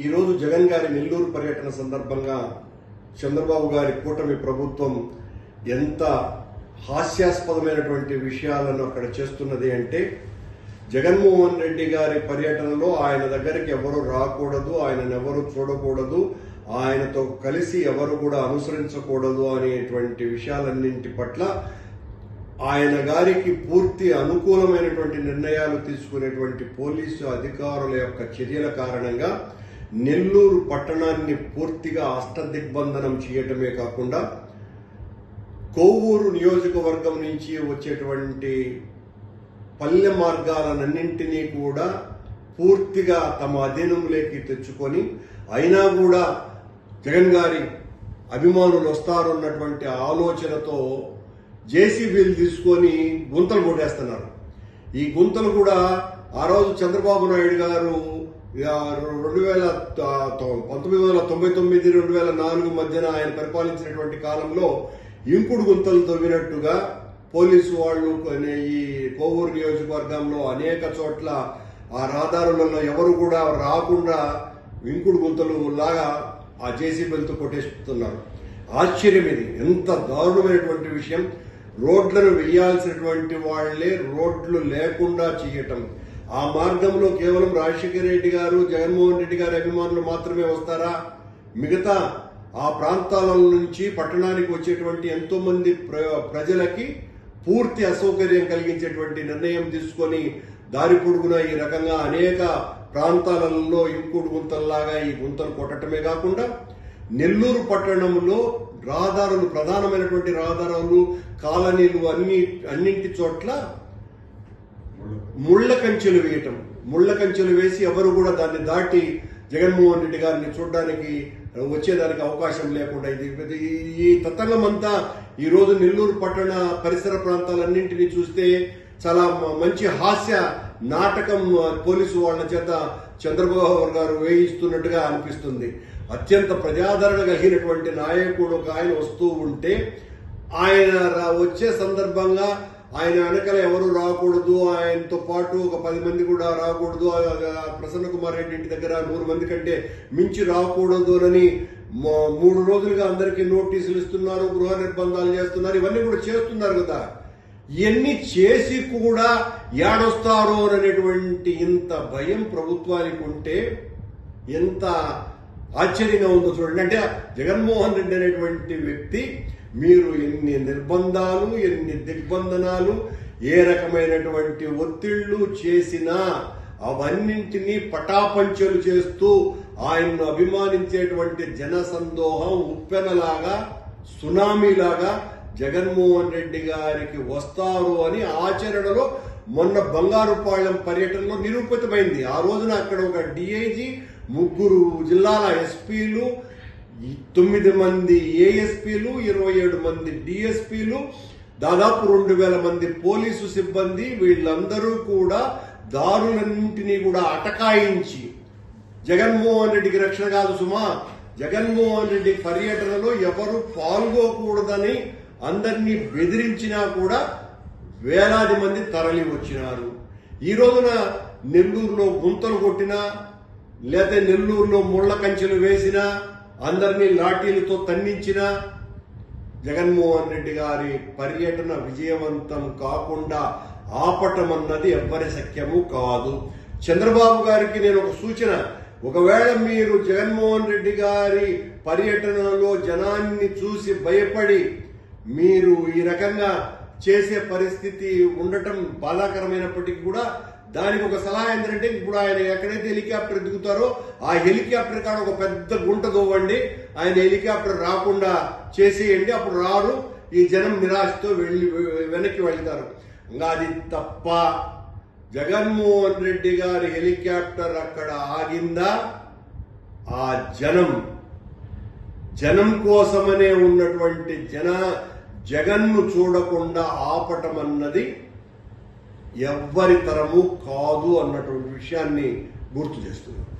ఈరోజు జగన్ గారి నెల్లూరు పర్యటన సందర్భంగా చంద్రబాబు గారి కూటమి ప్రభుత్వం ఎంత హాస్యాస్పదమైనటువంటి విషయాలను అక్కడ చేస్తున్నది అంటే, జగన్మోహన్ రెడ్డి గారి పర్యటనలో ఆయన దగ్గరికి ఎవరు రాకూడదు, ఆయనను ఎవరు చూడకూడదు, ఆయనతో కలిసి ఎవరు కూడా అనుసరించకూడదు అనేటువంటి విషయాలన్నింటి పట్ల ఆయన గారికి పూర్తి అనుకూలమైనటువంటి నిర్ణయాలు తీసుకునేటువంటి పోలీసు అధికారుల యొక్క చర్యల కారణంగా నెల్లూరు పట్టణాన్ని పూర్తిగా అష్టదిగ్బంధనం చేయటమే కాకుండా కొవ్వూరు నియోజకవర్గం నుంచి వచ్చేటువంటి పల్లె మార్గాలన్నింటినీ కూడా పూర్తిగా తమ అధీనంలోకి తెచ్చుకొని, అయినా కూడా జగన్ గారి అభిమానులు వస్తారన్నటువంటి ఆలోచనతో జేసీబీలు తీసుకొని గుంతలు కొట్టేస్తున్నారు. ఈ గుంతలు కూడా ఆ రోజు చంద్రబాబు నాయుడు గారు 1999-2004 మధ్యన ఆయన పరిపాలించినటువంటి కాలంలో ఇంకుడు గుంతలు తవ్వినట్టుగా పోలీసు వాళ్ళు ఈ కొవ్వూరు నియోజకవర్గంలో అనేక చోట్ల ఆ రహదారులలో ఎవరు కూడా రాకుండా ఇంకుడు గుంతలు లాగా ఆ జేసీబీలతో కొట్టేస్తున్నారు. ఆశ్చర్యం, ఇది ఎంత దారుణమైనటువంటి విషయం. రోడ్లను వేయాల్సినటువంటి వాళ్లే రోడ్లు లేకుండా చేయటం. ఆ మార్గంలో కేవలం రాజశేఖర రెడ్డి గారు, జగన్మోహన్ రెడ్డి గారి అభిమానులు మాత్రమే వస్తారా? మిగతా ఆ ప్రాంతాల నుంచి పట్టణానికి వచ్చేటువంటి ఎంతో మంది ప్రజలకి పూర్తి అసౌకర్యం కలిగించేటువంటి నిర్ణయం తీసుకొని దారి పొడుగున ఈ రకంగా అనేక ప్రాంతాలలో ఇంకుడు గుంతల్లాగా ఈ గుంతలు కొట్టడమే కాకుండా నెల్లూరు పట్టణంలో రహదారులు, ప్రధానమైనటువంటి రహదారులు, కాలనీలు అన్నింటి చోట్ల ముళ్ల కంచెలు వేయటం. ముళ్ల కంచెలు వేసి ఎవరు కూడా దాన్ని దాటి జగన్మోహన్ రెడ్డి గారిని చూడడానికి వచ్చేదానికి అవకాశం లేకుండా ఈ తతంగం అంతా ఈ రోజు నెల్లూరు పట్టణ పరిసర ప్రాంతాలన్నింటినీ చూస్తే చాలా మంచి హాస్య నాటకం పోలీసు వాళ్ళ చేత చంద్రబాబు గారు వేయిస్తున్నట్టుగా అనిపిస్తుంది. అత్యంత ప్రజాదరణ కలిగినటువంటి నాయకుడు ఒక ఆయన వస్తూ ఉంటే, ఆయన వచ్చే సందర్భంగా ఆయన వెనకాల ఎవరు రాకూడదు, ఆయనతో పాటు ఒక 10 మంది కూడా రాకూడదు, ప్రసన్న కుమార్ రెడ్డి ఇంటి దగ్గర 100 మంది కంటే మించి రాకూడదు అని 3 రోజులుగా అందరికీ నోటీసులు ఇస్తున్నారు, గృహ నిర్బంధాలు చేస్తున్నారు. ఇవన్నీ కూడా చేస్తున్నారు కదా. ఇవన్నీ చేసి కూడా ఏడొస్తారు అనేటువంటి ఇంత భయం ప్రభుత్వానికి ఉంటే ఎంత ఆశ్చర్యంగా ఉందో చూడండి. అంటే జగన్మోహన్ రెడ్డి అనేటువంటి వ్యక్తి మీరు ఎన్ని నిర్బంధాలు, ఎన్ని దిగ్బంధనాలు, ఏ రకమైనటువంటి ఒత్తిళ్లు చేసినా అవన్నింటినీ పటాపంచలు చేస్తూ ఆయన్ను అభిమానించేటువంటి జనసందోహం ఉప్పెనలాగా, సునామీలాగా జగన్మోహన్ రెడ్డి గారికి వస్తారు అని ఆచరణలో మొన్న బంగారుపాళ్యం పర్యటనలో నిరూపితమైంది. ఆ రోజున అక్కడ ఒక డిఐజీ, 3 జిల్లాల ఎస్పీలు, 9 మంది ఏఎస్పీలు, 27 మంది డిఎస్పీలు, దాదాపు 2000 మంది పోలీసు సిబ్బంది, వీళ్ళందరూ కూడా దారులన్నింటినీ కూడా అటకాయించి, జగన్మోహన్ రెడ్డికి రక్షణ కాదు సుమా, జగన్మోహన్ రెడ్డి పర్యటనలో ఎవరు పాల్గొకూడదని అందరినీ బెదిరించినా కూడా వేలాది మంది తరలి వచ్చినారు. ఈ రోజున నెల్లూరులో గుంతలు కొట్టినా, లేకపోతే నెల్లూరులో ముళ్ల కంచెలు వేసినా, అందరినీ లాఠీలతో తన్నించినా జగన్మోహన్ రెడ్డి గారి పర్యటన విజయవంతం కాకుండా ఆపటం అన్నది ఎవ్వరి శక్యము కాదు. చంద్రబాబు గారికి నేను ఒక సూచన, ఒకవేళ మీరు జగన్మోహన్ రెడ్డి గారి పర్యటనలో జనాన్ని చూసి భయపడి మీరు ఈ రకంగా చేసే పరిస్థితి ఉండటం బాధాకరమైనప్పటికీ కూడా దానికి ఒక సలహా ఏంటంటే, ఇప్పుడు ఆయన ఎక్కడైతే హెలికాప్టర్ దిగుతారో ఆ హెలికాప్టర్ కాడ ఒక పెద్ద గుంట తవ్వండి, ఆయన హెలికాప్టర్ రాకుండా చేసేయండి. అప్పుడు రారు, ఈ జనం నిరాశతో వెనక్కి వెళ్తారు. ఇంకా అది తప్ప జగన్మోహన్ రెడ్డి గారి హెలికాప్టర్ అక్కడ ఆగిందా, ఆ జనం కోసమనే ఉన్నటువంటి జగన్ను చూడకుండా ఆపటం అన్నది ఎవ్వరి తరము కాదు అన్నటువంటి విషయాన్ని గుర్తు చేస్తున్నారు.